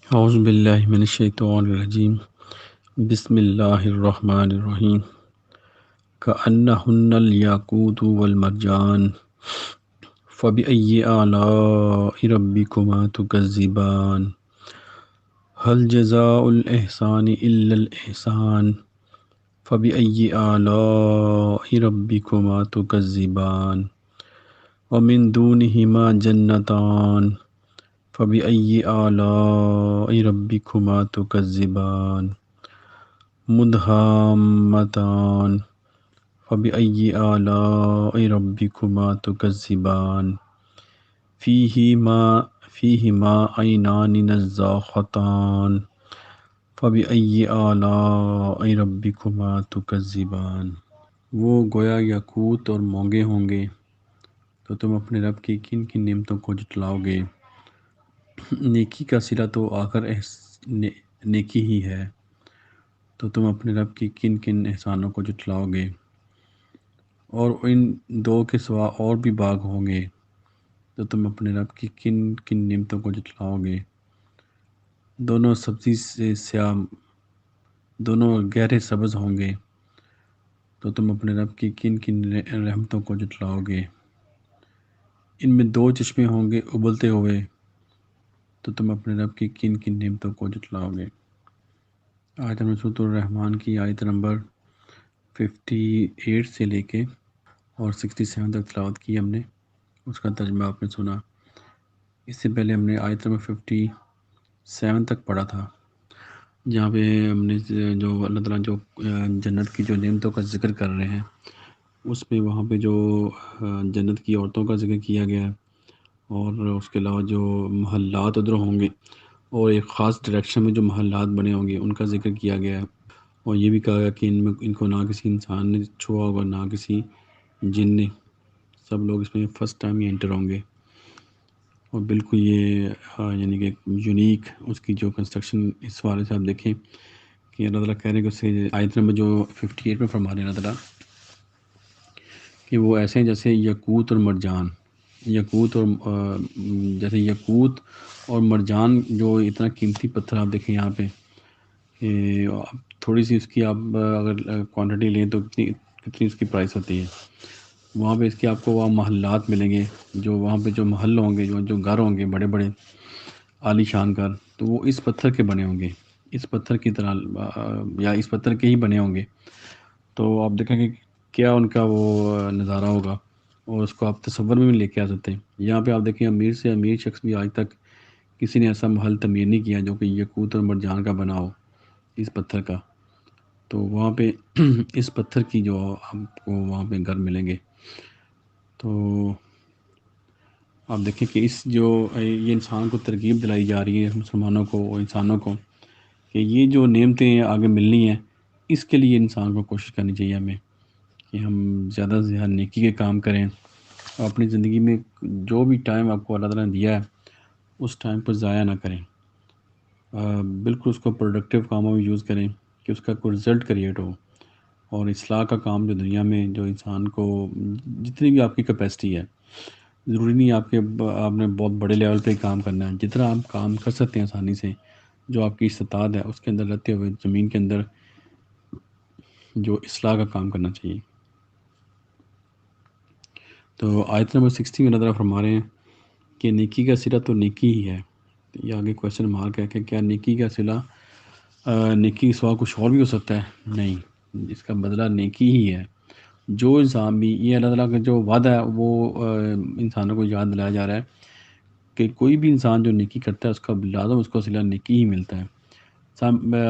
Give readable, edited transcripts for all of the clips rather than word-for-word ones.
اعوذ باللہ من الشیطان الرجیم بسم اللہ الرحمن الرحیم کأنہن الیاقوت والمرجان فبأي آلاء ربكما تكذبان هل جزاء الإحسان إلا الإحسان فبأي آلاء ربكما تكذبان ومن دونهما جنتان فبأي آلاء ربكما تكذبان مدهامتان فبأي آلاء ربكما تكذبان فيهما عينان نضاختان فبأي آلاء ربكما تكذبان۔ وہ گویا یاقوت اور مونگے ہوں گے تو تم اپنے رب کی کن کن نعمتوں کو جٹلاؤ گے۔ نیکی کا صلہ تو آخر نیکی ہی ہے، تو تم اپنے رب کی کن کن احسانوں کو جٹلاؤ گے۔ اور ان دو کے سوا اور بھی باغ ہوں گے تو تم اپنے رب کی کن کن نعمتوں کو جٹلاؤ گے۔ دونوں سبزی سے سیاہ، دونوں گہرے سبز ہوں گے تو تم اپنے رب کی کن کن رحمتوں کو جٹلاؤ گے۔ ان میں دو چشمے ہوں گے ابلتے ہوئے تو تم اپنے رب کی کن کن نعمتوں کو جٹلاؤ گے۔ آیت نمبر سورۃ الرحمن کی آیت نمبر 58 سے لے کے اور 67 تک تلاوت کی ہم نے، اس کا ترجمہ آپ نے سنا۔ اس سے پہلے ہم نے آیت نمبر 57 تک پڑھا تھا، جہاں پہ ہم نے جو اللہ تعالیٰ جو جنت کی جو نعمتوں کا ذکر کر رہے ہیں، اس پہ وہاں پہ جو جنت کی عورتوں کا ذکر کیا گیا ہے، اور اس کے علاوہ جو محلات ادھر ہوں گے اور ایک خاص ڈائریکشن میں جو محلات بنے ہوں گے ان کا ذکر کیا گیا ہے، اور یہ بھی کہا گیا کہ ان کو نہ کسی انسان نے چھوا ہوگا نہ کسی جن نے، سب لوگ اس میں فرسٹ ٹائم ہی انٹر ہوں گے، اور بالکل یہ یعنی کہ یونیک اس کی جو کنسٹرکشن اس حوالے سے آپ دیکھیں کہ اللہ تعالیٰ کہہ رہے ہیں کہ اس سے آیت نمبر جو 58 میں فرما رہے ہیں اللہ تعالیٰ کہ وہ ایسے ہیں جیسے یاقوت اور مرجان، یاقوت اور جیسے یاقوت اور مرجان جو اتنا قیمتی پتھر آپ دیکھیں یہاں پہ کہ تھوڑی سی اس کی آپ اگر کوانٹٹی لیں تو کتنی اس کی پرائس ہوتی ہے۔ وہاں پہ اس کے آپ کو وہاں محلات ملیں گے، جو وہاں پہ جو محل ہوں گے، جو گھر ہوں گے بڑے بڑے عالی شان گھر، تو وہ اس پتھر کے بنے ہوں گے، اس پتھر کی طرح یا اس پتھر کے ہی بنے ہوں گے۔ تو آپ دیکھیں کہ کیا ان کا وہ نظارہ ہوگا، اور اس کو آپ تصور میں بھی لے کے آ سکتے ہیں۔ یہاں پہ آپ دیکھیں امیر سے امیر شخص بھی آج تک کسی نے ایسا محل تعمیر نہیں کیا جو کہ یاقوت اور مرجان کا بنا ہو اس پتھر کا۔ تو وہاں پہ اس پتھر کی جو آپ کو وہاں پہ گھر ملیں گے۔ تو آپ دیکھیں کہ اس جو یہ انسان کو ترغیب دلائی جا رہی ہے مسلمانوں کو، انسانوں کو، کہ یہ جو نعمتیں آگے ملنی ہیں اس کے لیے انسان کو کوشش کرنی چاہیے ہمیں کہ ہم زیادہ سے زیادہ نیکی کے کام کریں، اور اپنی زندگی میں جو بھی ٹائم آپ کو اللہ تعالیٰ نے دیا ہے اس ٹائم کو ضائع نہ کریں، بالکل اس کو پروڈکٹیو کاموں میں یوز کریں کہ اس کا کوئی رزلٹ کریٹ ہو۔ اور اصلاح کا کام جو دنیا میں جو انسان کو جتنی بھی آپ کی کیپیسٹی ہے، ضروری نہیں آپ نے بہت بڑے لیول پہ کام کرنا ہے، جتنا آپ کام کر سکتے ہیں آسانی سے جو آپ کی استطاعت ہے اس کے اندر رہتے ہوئے زمین کے اندر جو اصلاح کا کام کرنا چاہیے۔ تو آیت نمبر 60 میں اللہ تعالیٰ فرما رہے ہیں کہ نیکی کا صلہ تو نیکی ہی ہے۔ یہ آگے کویشچن مارک ہے کہ کیا نیکی کا صلہ نیکی کے سوا کچھ اور بھی ہو سکتا ہے؟ نہیں، اس کا بدلہ نیکی ہی ہے۔ جو انسان بھی، یہ اللہ تعالیٰ کا جو وعدہ ہے وہ انسانوں کو یاد دلایا جا رہا ہے کہ کوئی بھی انسان جو نیکی کرتا ہے اس کا لازم اس کو صلہ نیکی ہی ملتا ہے۔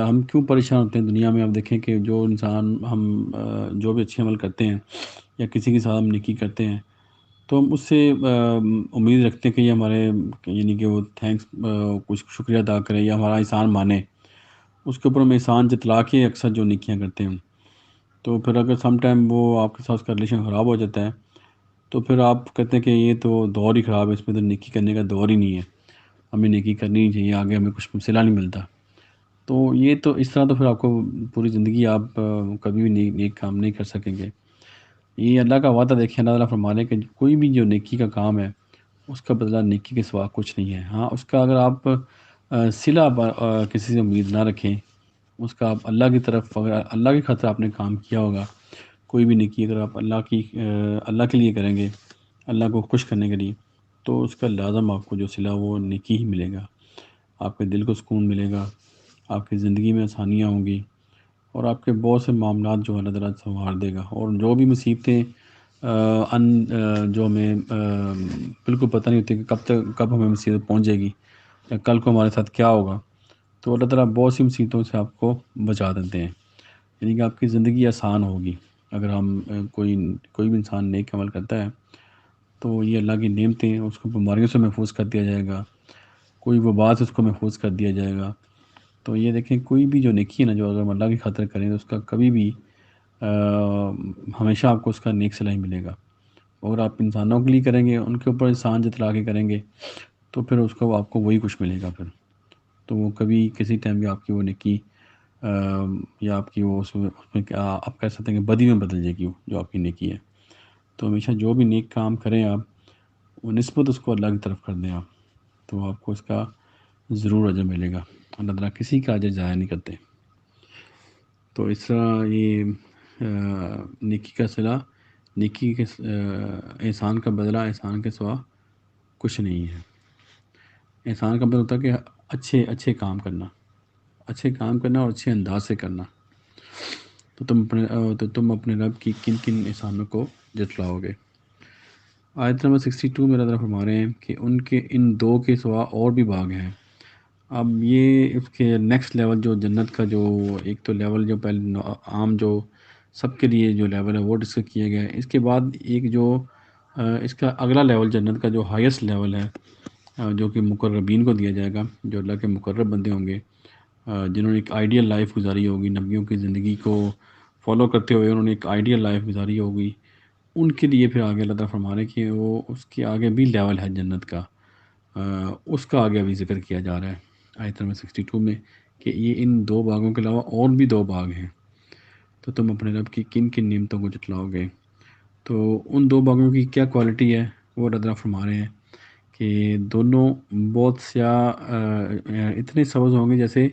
ہم کیوں پریشان ہوتے ہیں دنیا میں؟ آپ دیکھیں کہ جو انسان ہم جو بھی اچھے عمل کرتے ہیں یا کسی کے ساتھ ہم نیکی کرتے ہیں تو ہم اس سے امید رکھتے ہیں کہ یہ ہمارے یعنی کہ وہ تھینکس کچھ شکریہ ادا کرے یا ہمارا احسان مانے، اس کے اوپر ہم احسان جتلا کے اکثر جو نیکیاں کرتے ہیں، تو پھر اگر سم ٹائم وہ آپ کے ساتھ اس کا ریلیشن خراب ہو جاتا ہے تو پھر آپ کہتے ہیں کہ یہ تو دور ہی خراب ہے، اس میں تو نیکی کرنے کا دور ہی نہیں ہے، ہمیں نیکی کرنی نہیں چاہیے، آگے ہمیں کچھ صلہ نہیں ملتا۔ تو یہ تو اس طرح تو پھر آپ کو پوری زندگی آپ کبھی بھی نیک کام نہیں کر سکیں گے۔ یہ اللہ کا وعدہ دیکھیں، اللہ تعالیٰ فرمانے کہ کوئی بھی جو نیکی کا کام ہے اس کا بدلہ نیکی کے سوا کچھ نہیں ہے۔ ہاں، اس کا اگر آپ صلہ آپ کسی سے امید نہ رکھیں، اس کا آپ اللہ کی طرف، اگر اللہ کی خاطر آپ نے کام کیا ہوگا، کوئی بھی نیکی اگر آپ اللہ کے لیے کریں گے، اللہ کو خوش کرنے کے لیے، تو اس کا لازم آپ کو جو صلہ وہ نیکی ہی ملے گا، آپ کے دل کو سکون ملے گا، آپ کی زندگی میں آسانیاں ہوں گی، اور آپ کے بہت سے معاملات جو اللہ تعالیٰ سنوار دے گا، اور جو بھی مصیبتیں جو ہمیں بالکل پتہ نہیں ہوتی کہ کب ہمیں مصیبت پہنچ جائے گی یا کل کو ہمارے ساتھ کیا ہوگا، تو اللہ تعالیٰ بہت سی مصیبتوں سے آپ کو بچا دیتے ہیں، یعنی کہ آپ کی زندگی آسان ہوگی اگر ہم کوئی بھی انسان نیک عمل کرتا ہے، تو یہ اللہ کی نعمتیں، اس کو بیماریوں سے محفوظ کر دیا جائے گا، کوئی وبا سے اس کو محفوظ کر دیا جائے گا۔ تو یہ دیکھیں، کوئی بھی جو نیکی ہے نا، جو اگر ہم اللہ کی خاطر کریں تو اس کا کبھی بھی ہمیشہ آپ کو اس کا نیک صلہ ہی ملے گا، اور آپ انسانوں کے لیے کریں گے، ان کے اوپر احسان جتلا کے کریں گے، تو پھر اس کو آپ کو وہی کچھ ملے گا پھر، تو وہ کبھی کسی ٹائم بھی آپ کی وہ نیکی یا آپ کی وہ اس میں کیا آپ کہہ سکتے ہیں کہ بدی میں بدل جائے گی، جو آپ کی نیکی ہے۔ تو ہمیشہ جو بھی نیک کام کریں آپ، وہ نسبت اس کو اللہ کی طرف کر دیں آپ، تو آپ کو اس کا ضرور اجر ملے گا، اللہ تعالیٰ کسی کا اجر ضائع نہیں کرتے۔ تو اس طرح یہ نیکی کا صلہ، نیکی کے احسان کا بدلہ احسان کے سوا کچھ نہیں ہے۔ احسان کا مطلب ہوتا ہے کہ اچھے کام کرنا، اور اچھے انداز سے کرنا، تو تم اپنے رب کی کن کن احسانوں کو جتلاؤ گے۔ آیت نمبر 62 میں اللہ تعالیٰ فرما رہے ہیں کہ ان دو کے سوا اور بھی باغ ہیں۔ اب یہ اس کے نیکسٹ لیول جو جنت کا، جو ایک تو لیول جو پہلے عام جو سب کے لیے جو لیول ہے وہ ڈسکس کیا گیا ہے، اس کے بعد ایک جو اس کا اگلا لیول جنت کا جو ہائیسٹ لیول ہے، جو کہ مقربین کو دیا جائے گا، جو اللہ کے مقرب بندے ہوں گے، جنہوں نے ایک آئیڈیل لائف گزاری ہوگی، نبیوں کی زندگی کو فالو کرتے ہوئے انہوں نے ایک آئیڈیل لائف گزاری ہوگی، ان کے لیے پھر آگے اللہ تعالیٰ فرما رہے ہیں کہ وہ اس کے آگے بھی لیول ہے جنت کا، اس کا آگے ابھی ذکر کیا جا رہا ہے آیت نمبر 62 میں، کہ یہ ان دو باغوں کے علاوہ اور بھی دو باغ ہیں، تو تم اپنے رب کی کن کن نعمتوں کو جتلاؤ گے۔ تو ان دو باغوں کی کیا کوالٹی ہے، وہ اللہ تعالیٰ فرما رہے ہیں کہ دونوں بہت اتنے سبز ہوں گے جیسے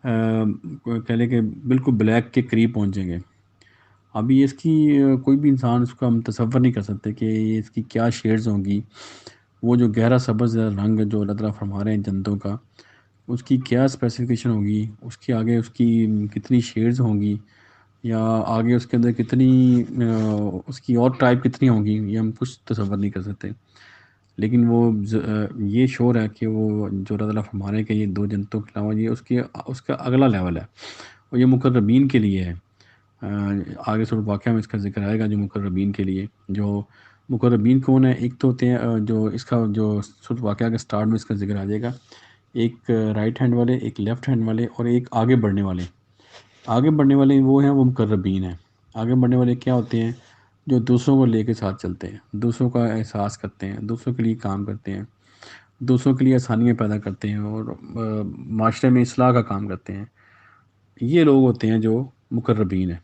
کہہ لیں کہ بالکل بلیک کے قریب پہنچیں گے۔ ابھی اس کی کوئی بھی انسان اس کو ہم تصور نہیں کر سکتے کہ یہ اس کی کیا شیڈز ہوں گی، وہ جو گہرا سبز رنگ جو اللہ تعالیٰ فرما رہے ہیں جنتوں کا، اس کی کیا اسپیسیفکیشن ہوگی، اس کے آگے اس کی کتنی شیڈز ہوں گی، یا آگے اس کے اندر کتنی اس کی اور ٹائپ کتنی ہوں گی، یہ ہم کچھ تصور نہیں کر سکتے، لیکن وہ یہ شور ہے کہ وہ جو اللہ تعالیٰ فرما رہے ہیں کہ یہ دو جنتوں کے علاوہ یہ اس کا اگلا لیول ہے، اور یہ مقربین کے لیے ہے۔ آگے صورت واقعہ میں اس کا ذکر آئے گا، جو مقربین کے لیے، جو مقربین کون ہیں، ایک تو ہوتے ہیں جو اس کا جو صورت واقعہ کے سٹارٹ میں اس کا ذکر آ جائے گا، ایک رائٹ ہینڈ والے، ایک لیفٹ ہینڈ والے، اور ایک آگے بڑھنے والے۔ آگے بڑھنے والے وہ ہیں، وہ مقربین ہیں۔ آگے بڑھنے والے کیا ہوتے ہیں؟ جو دوسروں کو لے کے ساتھ چلتے ہیں، دوسروں کا احساس کرتے ہیں، دوسروں کے لیے کام کرتے ہیں، دوسروں کے لیے آسانیاں پیدا کرتے ہیں، اور معاشرے میں اصلاح کا کام کرتے ہیں۔ یہ لوگ ہوتے ہیں جو مقربین ہیں،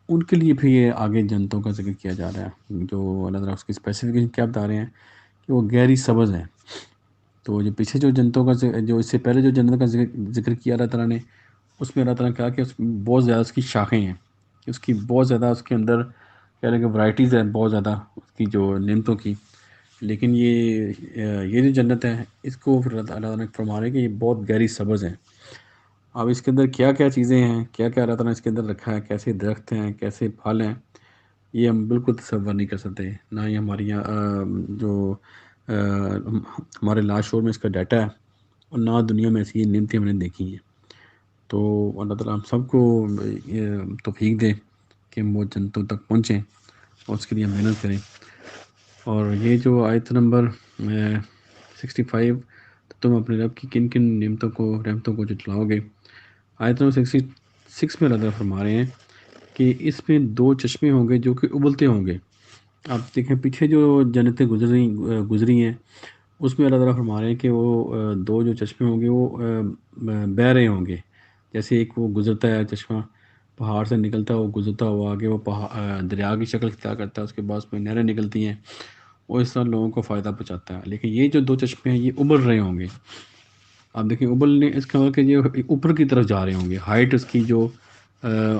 ان کے لیے پھر یہ آگے جنتوں کا ذکر کیا جا رہا ہے، جو اللہ تعالیٰ اس کی اسپیسیفکیشن کیا بتا رہے ہیں کہ وہ گہری سبز ہیں۔ تو جو پیچھے جو جنتوں کا جو اس سے پہلے جو جنت کا ذکر کیا اللہ تعالیٰ نے، اس میں اللہ تعالیٰ نے کہا کہ بہت زیادہ اس کی شاخیں ہیں، کہ اس کی بہت زیادہ اس کے اندر کہہ لیں کہ ورائٹیز ہیں بہت زیادہ اس کی جو نعمتوں کی، لیکن یہ جو جنت ہے، اس کو پھر اللہ تعالیٰ نے فرما رہے ہیں کہ یہ بہت گہری سبز ہیں۔ اب اس کے اندر کیا کیا چیزیں ہیں، کیا کیا اللہ تعالیٰ نے اس کے اندر رکھا ہے، کیسے درخت ہیں، کیسے پھل ہیں، یہ ہم بالکل تصور نہیں کر سکتے، نہ ہی ہماری جو ہمارے لاشت شعور میں اس کا ڈیٹا ہے، اور نہ دنیا میں ایسی نعمتیں ہم نے دیکھی ہیں۔ تو اللہ تعالیٰ ہم سب کو توفیق دے کہ ہم وہ جنتوں تک پہنچیں، اور اس کے لیے ہم محنت کریں۔ اور یہ جو آیت نمبر 65، تو تم اپنے رب کی کن کن رحمتوں کو جتلاؤ گے۔ آیت نمبر 66 میں اللہ تعالیٰ فرما رہے ہیں کہ اس میں دو چشمے ہوں گے جو کہ ابلتے ہوں گے۔ آپ دیکھیں پیچھے جو جنتیں گزری ہیں، اس میں اللہ تعالیٰ فرما رہے ہیں کہ وہ دو جو چشمے ہوں گے وہ بہہ رہے ہوں گے، جیسے ایک وہ گزرتا ہے چشمہ پہاڑ سے نکلتا ہے، وہ گزرتا ہوا آگے وہ دریا کی شکل اختیار کرتا ہے، اس کے بعد اس میں نہریں نکلتی ہیں، وہ اس طرح لوگوں کو فائدہ پہنچاتا ہے۔ لیکن یہ جو دو چشمے ہیں یہ ابل رہے ہوں گے، آپ دیکھیں ابلنے اس کا مطلب کہ یہ اوپر کی طرف جا رہے ہوں گے، ہائٹ اس کی جو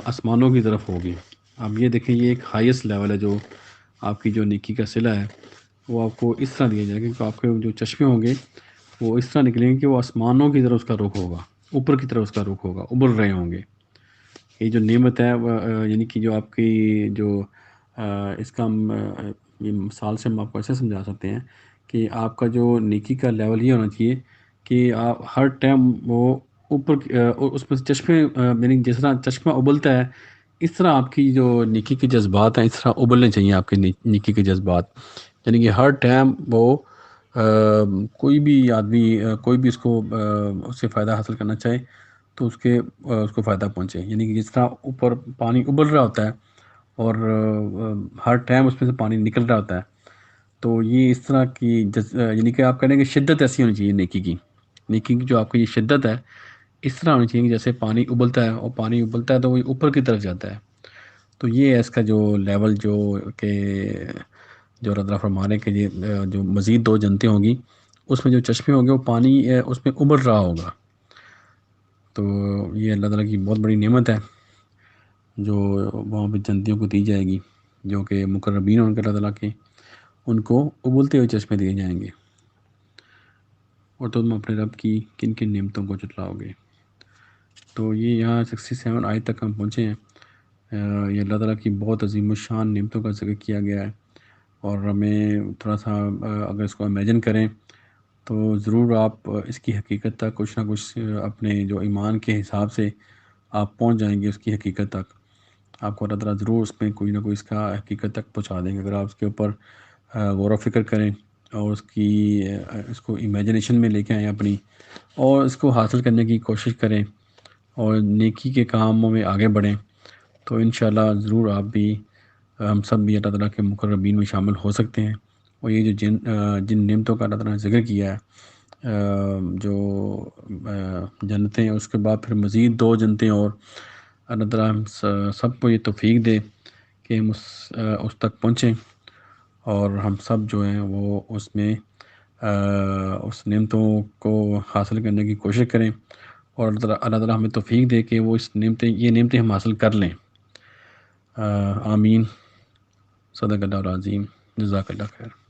آسمانوں کی طرف ہوگی. اب یہ دیکھیں یہ ایک ہائیسٹ لیول ہے جو آپ کی جو نیکی کا صلہ ہے وہ آپ کو اس طرح دیا جائے گا کہ آپ کے جو چشمے ہوں گے وہ اس طرح نکلیں گے کہ وہ آسمانوں کی طرف اس کا رخ ہوگا، اوپر کی طرف اس کا رخ ہوگا، ابل رہے ہوں گے. یہ جو نعمت ہے یعنی کہ جو آپ کی جو اس کا ہم یہ مثال سے ہم آپ کو ایسے سمجھا سکتے ہیں کہ آپ کا جو نیکی کا لیول یہ ہونا چاہیے کہ آپ ہر ٹائم وہ اوپر اس میں چشمے یعنی جس طرح چشمہ ابلتا ہے اس طرح آپ کی جو نیکی کے جذبات ہیں اس طرح ابلنے چاہیے آپ کے نیکی کے جذبات. یعنی کہ ہر ٹائم وہ کوئی بھی آدمی کوئی بھی اس کو اس سے فائدہ حاصل کرنا چاہے تو اس کو فائدہ پہنچے. یعنی کہ جس طرح اوپر پانی ابل رہا ہوتا ہے اور ہر ٹائم اس میں سے پانی نکل رہا ہوتا ہے تو یہ اس طرح کی یعنی کہ آپ کہیں گے شدت ایسی ہونی چاہیے نیکی کی جو آپ کی یہ شدت ہے اس طرح ہونی چاہیے کہ جیسے پانی ابلتا ہے اور پانی ابلتا ہے تو وہ اوپر کی طرف جاتا ہے. تو یہ ہے اس کا جو لیول جو کہ جو اللہ تعالیٰ فرما رہے ہیں کہ یہ جو مزید 2 جنتیں ہوں گی اس میں جو چشمے ہوں گے وہ پانی اس میں ابل رہا ہوگا. تو یہ اللہ تعالیٰ کی بہت بڑی نعمت ہے جو وہاں پہ جنتیوں کو دی جائے گی جو کہ مقربین ہوں گے اللہ تعالیٰ کے، ان کو ابلتے ہوئے چشمے دیے جائیں گے. اور تم اپنے رب کی کن کن نعمتوں کو جتلاؤ گے. تو یہ یہاں 67 آیت تک ہم پہنچے ہیں. یہ اللہ تعالیٰ کی بہت عظیم الشان نعمتوں کا ذکر کیا گیا ہے اور ہمیں تھوڑا سا اگر اس کو امیجن کریں تو ضرور آپ اس کی حقیقت تک کچھ نہ کچھ اپنے جو ایمان کے حساب سے آپ پہنچ جائیں گے اس کی حقیقت تک. آپ کو اللہ تعالیٰ ضرور اس میں کوئی نہ کوئی اس کا حقیقت تک پہنچا دیں گے اگر آپ اس کے اوپر غور و فکر کریں اور اس کو امیجنیشن میں لے کے آئیں اپنی اور اس کو حاصل کرنے کی کوشش کریں اور نیکی کے کاموں میں آگے بڑھیں تو انشاءاللہ ضرور آپ بھی ہم سب بھی اللہ تعالیٰ کے مقربین میں شامل ہو سکتے ہیں. اور یہ جو جن نعمتوں کا اللہ تعالیٰ نے ذکر کیا ہے جو جنتیں اس کے بعد پھر مزید 2 جنتیں اور اللہ تعالیٰ ہم سب کو یہ توفیق دے کہ ہم اس تک پہنچیں اور ہم سب جو ہیں وہ اس میں اس نعمتوں کو حاصل کرنے کی کوشش کریں اور اللہ تعالیٰ ہمیں توفیق دے کہ وہ یہ نعمتیں ہم حاصل کر لیں. آمین. صدق اللہ العظیم. جزاک اللہ خیر.